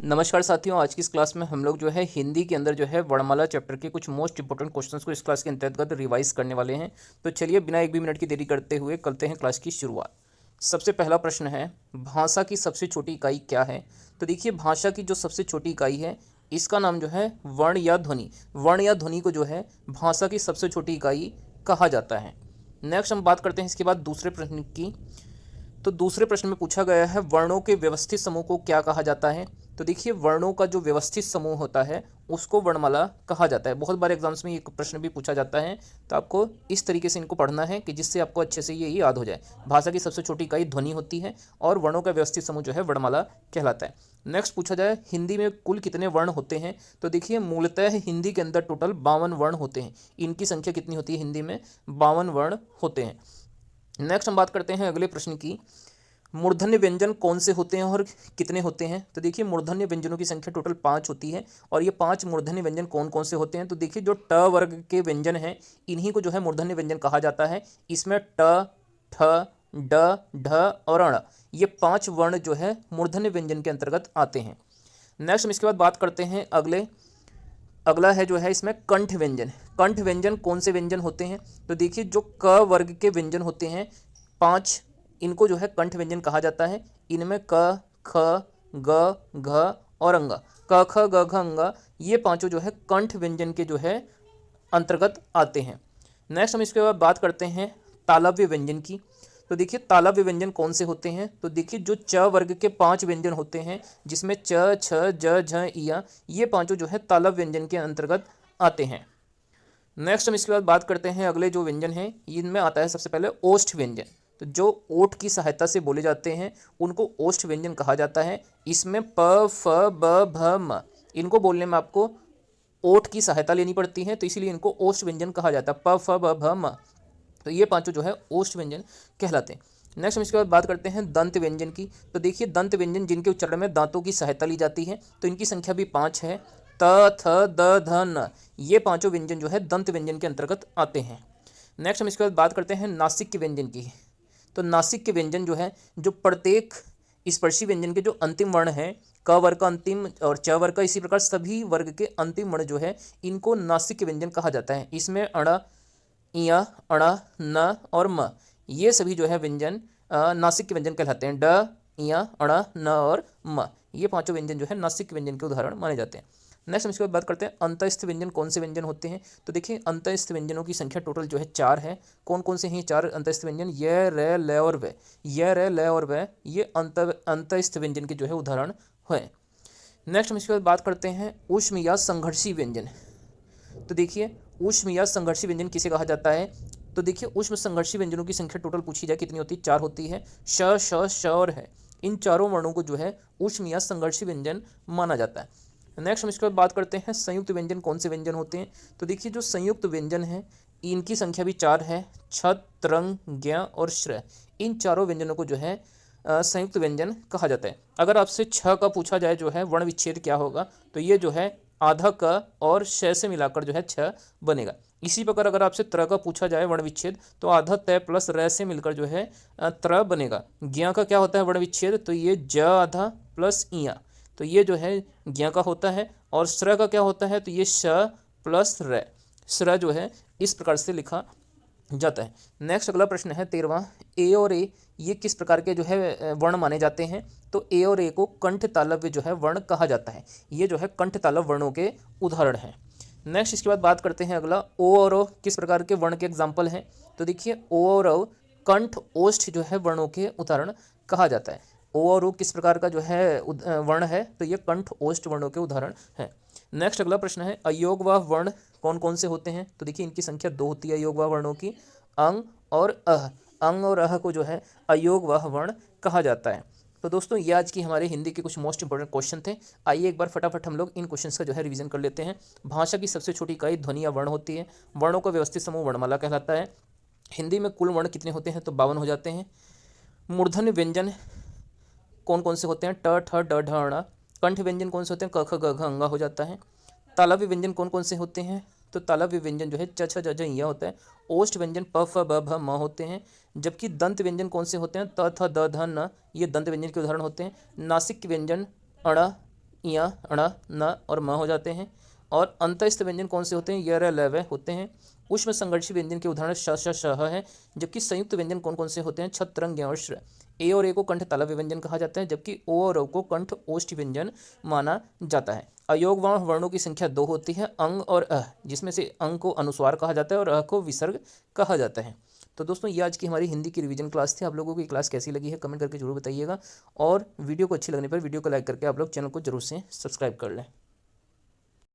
नमस्कार साथियों, आज की इस क्लास में हम लोग जो है हिंदी के अंदर जो है वर्णमाला चैप्टर के कुछ मोस्ट इंपॉर्टेंट क्वेश्चंस को इस क्लास के अंतर्गत रिवाइज करने वाले हैं। तो चलिए बिना एक भी मिनट की देरी करते हुए करते हैं क्लास की शुरुआत। सबसे पहला प्रश्न है, भाषा की सबसे छोटी इकाई क्या है? तो देखिए, भाषा की जो सबसे छोटी इकाई है इसका नाम जो है वर्ण या ध्वनि। वर्ण या ध्वनि को जो है भाषा की सबसे छोटी इकाई कहा जाता है। नेक्स्ट हम बात करते हैं इसके बाद दूसरे प्रश्न की। तो दूसरे प्रश्न में पूछा गया है, वर्णों के व्यवस्थित समूह को क्या कहा जाता है? तो देखिए, वर्णों का जो व्यवस्थित समूह होता है उसको वर्णमाला कहा जाता है। बहुत बार एग्जाम्स में ये प्रश्न भी पूछा जाता है, तो आपको इस तरीके से इनको पढ़ना है कि जिससे आपको अच्छे से ये याद हो जाए। भाषा की सबसे छोटी इकाई ध्वनि होती है और वर्णों का व्यवस्थित समूह जो है वर्णमाला कहलाता है। नेक्स्ट पूछा जाए, हिंदी में कुल कितने वर्ण होते हैं? तो देखिए, मूलतः हिंदी के अंदर टोटल 52 वर्ण होते हैं। इनकी संख्या कितनी होती है? हिंदी में 52 वर्ण होते हैं। नेक्स्ट हम बात करते हैं अगले प्रश्न की। मूर्धन्य व्यंजन कौन से होते हैं और कितने होते हैं? तो देखिए, मूर्धन्य व्यंजनों की संख्या टोटल 5 होती है। और ये 5 मूर्धन्य व्यंजन कौन कौन से होते हैं? तो देखिए, जो ट वर्ग के व्यंजन हैं इन्हीं को जो है मूर्धन्य व्यंजन कहा जाता है। इसमें ट, ठ, ड, ढ और अण, ये 5 वर्ण जो है मूर्धन्य व्यंजन के अंतर्गत आते हैं। नेक्स्ट हम इसके बाद बात करते हैं अगला है जो है इसमें कंठ व्यंजन। कंठ व्यंजन कौन से व्यंजन होते हैं? तो देखिए, जो क वर्ग के व्यंजन होते हैं 5, इनको जो है कंठ व्यंजन कहा जाता है। इनमें क, ख, ग, घ और अंग, क ख ग घ अंग, ये पांचों जो है कंठ व्यंजन के जो है अंतर्गत आते हैं। नेक्स्ट हम इसके बाद बात करते हैं तालव्य व्यंजन की। तो देखिए, तालव्य व्यंजन कौन से होते हैं? तो देखिए, जो च वर्ग के 5 व्यंजन होते हैं जिसमें च, छ, ज, झ, इया, ये पांचों जो है तालव्य व्यंजन के अंतर्गत आते हैं। नेक्स्ट हम इसके बाद बात करते हैं अगले जो व्यंजन हैं, इनमें आता है सबसे पहले ओष्ठ व्यंजन। तो जो ओठ की सहायता से बोले जाते हैं उनको ओष्ठ व्यंजन कहा जाता है। इसमें प, फ, ब, भ, म, इनको बोलने में आपको ओठ की सहायता लेनी पड़ती है, तो इसीलिए इनको ओष्ठ व्यंजन कहा जाता है। प, फ, ब, भ, म, तो ये पांचों जो है ओष्ठ व्यंजन कहलाते हैं। नेक्स्ट हम इसके बाद बात करते हैं दंत व्यंजन की। तो देखिए, दंत व्यंजन जिनके उच्चारण में दांतों की सहायता ली जाती है, तो इनकी संख्या भी 5 है। त, थ, द, ध, न, ये पांचों व्यंजन जो है दंत व्यंजन के अंतर्गत आते हैं। नेक्स्ट हम इसके बाद बात करते हैं नासिक के व्यंजन की। तो नासिक के व्यंजन जो है, जो प्रत्येक स्पर्शी व्यंजन के जो अंतिम वर्ण है, क वर्ग का अंतिम और च वर्ग का, इसी प्रकार सभी वर्ग के अंतिम वर्ण जो है इनको नासिक के व्यंजन कहा जाता है। इसमें अण, इया, अण, न और म, ये सभी जो है व्यंजन नासिक के व्यंजन कहलाते हैं। ड, इया, अण, न और म, ये पांचों व्यंजन जो है नासिक के व्यंजन के उदाहरण माने जाते हैं। नेक्स्ट हम इसके बाद बात करते हैं अंतःस्थ व्यंजन कौन से व्यंजन होते हैं। तो देखिए, अंतःस्थ व्यंजनों की संख्या टोटल जो है 4 है। कौन कौन से हैं 4 अंतःस्थ व्यंजन? य, र, ल और व। य, र, ल और व, ये अंतःस्थ व्यंजन के जो है उदाहरण हैं। नेक्स्ट हम इसके बाद बात करते हैं ऊष्म या संघर्षी व्यंजन। तो देखिए, ऊष्म या संघर्षी व्यंजन किसे कहा जाता है? तो देखिए, ऊष्म संघर्षी व्यंजनों की संख्या टोटल पूछी जाए कितनी होती है? 4 होती है। श, श, श और है, इन चारों वर्णों को जो है ऊष्म या संघर्षी व्यंजन माना जाता है। नेक्स्ट हम इसके बाद बात करते हैं संयुक्त व्यंजन कौन से व्यंजन होते हैं। तो देखिए, जो संयुक्त व्यंजन है इनकी संख्या भी 4 है। छ, त्रंग, ज्ञ और श्र, इन चारों व्यंजनों को जो है संयुक्त व्यंजन कहा जाता है। अगर आपसे छ का पूछा जाए जो है वर्ण विच्छेद क्या होगा, तो ये जो है आधा क और श से मिलाकर जो है छ बनेगा। इसी प्रकार अगर आपसे त्र का पूछा जाए वर्ण विच्छेद, तो आधा तय प्लस र से मिलकर जो है त्र बनेगा। ज्ञ का क्या होता है वर्ण विच्छेद? तो ये ज आधा प्लस इया, तो ये जो है ज्ञ का होता है। और श्र का क्या होता है? तो ये श प्लस र, श्र जो है इस प्रकार से लिखा जाता है। नेक्स्ट अगला प्रश्न है 13वां, ए और ए ये किस प्रकार के जो है वर्ण माने जाते हैं? तो ए और ए को कंठ तालव्य जो है वर्ण कहा जाता है। ये जो है कंठ तालव्य वर्णों के उदाहरण हैं। नेक्स्ट इसके बाद बात करते हैं अगला, ओ और ओ किस प्रकार के वर्ण के एग्जाम्पल हैं? तो देखिए, ओ और ओ कंठ ओष्ठ जो है वर्णों के उदाहरण कहा जाता है। ओ और ओ किस प्रकार का जो है वर्ण है? तो ये कंठ ओष्ठ वर्णों के उदाहरण हैं। नेक्स्ट अगला प्रश्न है, अयोगवाह वर्ण कौन कौन से होते हैं? तो देखिए, इनकी संख्या 2 होती है अयोगवाह वर्णों की, अंग और अह। अंग और अह को जो है अयोगवाह वर्ण कहा जाता है। तो दोस्तों, ये आज की हमारे हिंदी के कुछ मोस्ट इंपॉर्टेंट क्वेश्चन थे। आइए एक बार फटाफट हम लोग इन क्वेश्चंस का जो है रिवीजन कर लेते हैं। भाषा की सबसे छोटी इकाई ध्वनि या वर्ण होती है। वर्णों का व्यवस्थित समूह वर्णमाला कहलाता है। हिंदी में कुल वर्ण कितने होते हैं? तो 52 हो जाते हैं। मूर्धन्य व्यंजन कौन कौन से होते हैं? ट, ठ, ड, ढ, ण। कंठ व्यंजन कौन से होते हैं? क, ख, ग, घ, अंगा हो जाता है। तालव्य व्यंजन कौन कौन से होते हैं? तो तालव्य व्यंजन जो है च, छ, ज, झ, इया होता है। ओष्ठ व्यंजन प, फ, ब, भ, म होते हैं। जबकि दंत व्यंजन कौन से होते हैं? त, थ, द, ध, न, ये दंत व्यंजन के उदाहरण होते हैं। नासिक व्यंजन अण, या, ण, न और म हो जाते हैं। और अंतःस्थ व्यंजन कौन से होते हैं? य, र, ल, व होते हैं। उष्म संघर्षी व्यंजन के उदाहरण श, श, श है। जबकि संयुक्त व्यंजन कौन कौन से होते हैं? छ, त्र, ज्ञ और श्र। ए और ए को कंठ तालव्य व्यंजन कहा जाता है, जबकि ओ और औ को कंठ ओष्ठ व्यंजन माना जाता है। अयोग वर्णों की संख्या 2 होती है, अंग और अ, जिसमें से अंग को अनुस्वार कहा जाता है और अ को विसर्ग कहा जाता है। तो दोस्तों ये आज की हमारी हिंदी की रिवीजन क्लास थी। आप लोगों की क्लास कैसी लगी है कमेंट करके जरूर बताइएगा, और वीडियो को अच्छी लगने पर वीडियो को लाइक करके आप लोग चैनल को जरूर से सब्सक्राइब कर लें।